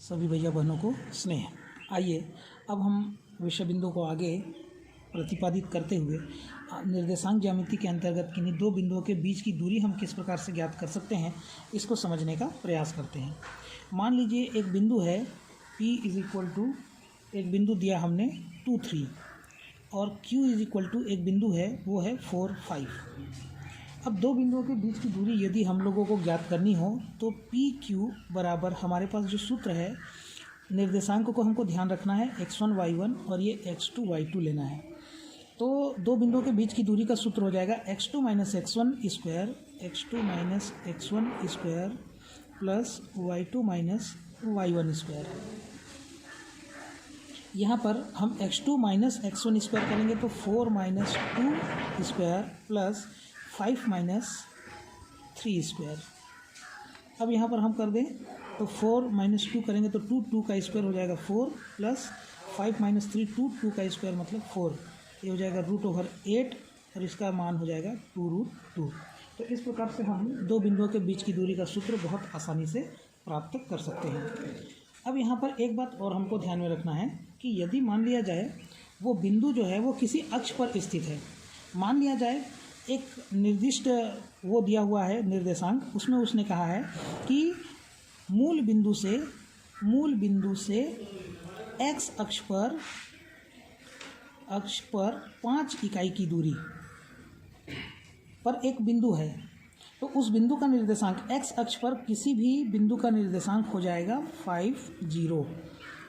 सभी भैया बहनों को स्नेह। आइए अब हम विषय बिंदु को आगे प्रतिपादित करते हुए निर्देशांक ज्यामिति के अंतर्गत किन्हीं दो बिंदुओं के बीच की दूरी हम किस प्रकार से ज्ञात कर सकते हैं, इसको समझने का प्रयास करते हैं। मान लीजिए एक बिंदु है P = एक बिंदु दिया हमने 2, 3 और Q = एक बिंदु है वो है 4, 5। अब दो बिंदुओं के बीच की दूरी यदि हम लोगों को ज्ञात करनी हो तो PQ बराबर हमारे पास जो सूत्र है, निर्देशांक को हमको ध्यान रखना है x1 y1 और ये x2 y2 लेना है। तो दो बिंदुओं के बीच की दूरी का सूत्र हो जाएगा x2 - x1 square plus y2 - y1 square. यहाँ पर हम x2 - x1 स्क्वायर करेंगे तो 4 - 2 स्क्वायर प्लस 5 - 3 स्क्वायर। अब यहाँ पर हम कर दें तो 4 - 2 करेंगे तो 2 का स्क्वायर हो जाएगा 4 प्लस 5 - 3 2 का स्क्वायर मतलब 4। ये हो जाएगा √8 और इसका मान हो जाएगा 2√2। तो इस प्रकार से हम दो बिंदुओं के बीच की दूरी का सूत्र बहुत आसानी से प्राप्त कर सकते हैं। अब यहाँ पर एक बात और हमको ध्यान में रखना है कि यदि मान लिया जाए वो बिंदु जो है वो किसी अक्ष पर स्थित है, मान लिया जाए एक निर्दिष्ट वो दिया हुआ है निर्देशांक, उसमें उसने कहा है कि मूल बिंदु से x अक्ष पर 5 इकाई की दूरी पर एक बिंदु है, तो उस बिंदु का निर्देशांक x अक्ष पर किसी भी बिंदु का निर्देशांक हो जाएगा 5, 0,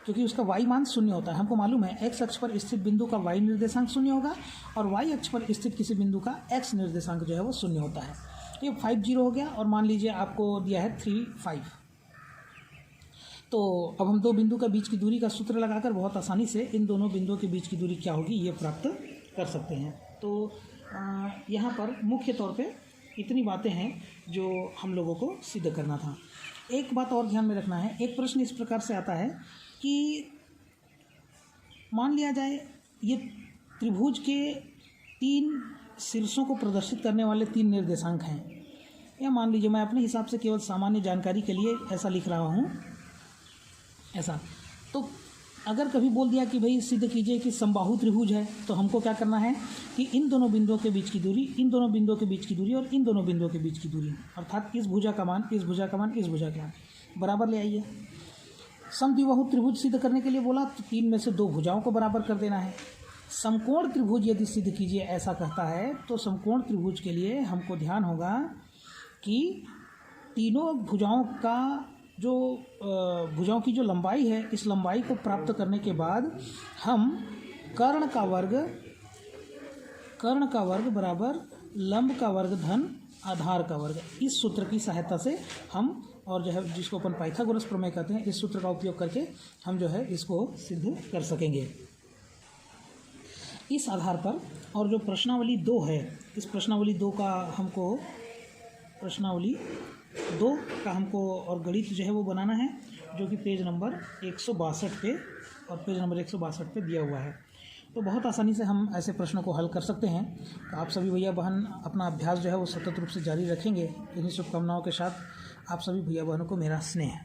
क्योंकि उसका y मान 0 होता है। हमको मालूम है x अक्ष पर स्थित बिंदु का y निर्देशांक 0 होगा और y अक्ष पर स्थित किसी बिंदु का x निर्देशांक जो है वो 0 होता है। ये 5, 0 हो गया और मान लीजिए आपको दिया है 3, 5। तो अब हम दो बिंदु के बीच की दूरी का सूत्र लगाकर बहुत आसानी से इन दोनों बिंदुओं के बीच की दूरी क्या होगी ये प्राप्त कर सकते हैं। तो यहाँ पर मुख्य तौर पे इतनी बातें हैं जो हम लोगों को सिद्ध करना था। एक बात और ध्यान में रखना है, एक प्रश्न इस प्रकार से आता है कि मान लिया जाए ये त्रिभुज के 3 शीर्षों को प्रदर्शित करने वाले 3 निर्देशांक हैं, या मान लीजिए मैं अपने हिसाब से केवल सामान्य जानकारी के लिए ऐसा लिख रहा हूँ ऐसा। तो अगर कभी बोल दिया कि भाई सिद्ध कीजिए कि समबाहु त्रिभुज है, तो हमको क्या करना है कि इन दोनों बिंदुओं के बीच की दूरी, इन दोनों बिंदुओं के बीच की दूरी और इन दोनों बिंदुओं के बीच की दूरी, अर्थात इस भुजा का मान, इस भुजा का मान, इस भुजा का मान बराबर ले आइए। समद्विबाहु त्रिभुज सिद्ध करने के लिए बोला तो 3 में से 2 भुजाओं को बराबर कर देना है। समकोण त्रिभुज यदि सिद्ध कीजिए ऐसा कहता है तो समकोण त्रिभुज के लिए हमको ध्यान होगा कि तीनों भुजाओं का जो भुजाओं की जो लंबाई है, इस लंबाई को प्राप्त करने के बाद हम कर्ण का वर्ग बराबर लंब का वर्ग धन आधार का वर्ग, इस सूत्र की सहायता से हम, और जो है जिसको अपन पाइथागोरस प्रमेय कहते हैं, इस सूत्र का उपयोग करके हम जो है इसको सिद्ध कर सकेंगे। इस आधार पर और जो प्रश्नावली 2 है, इस प्रश्नावली 2 का हमको और गणित जो है वो बनाना है, जो कि पेज नंबर 162 पे और पेज नंबर 162 पे दिया हुआ है। तो बहुत आसानी से हम ऐसे प्रश्नों को हल कर सकते हैं। तो आप सभी भैया बहन अपना अभ्यास जो है वो सतत रूप से जारी रखेंगे। इन्हीं शुभकामनाओं के साथ आप सभी भैया बहनों को मेरा स्नेह।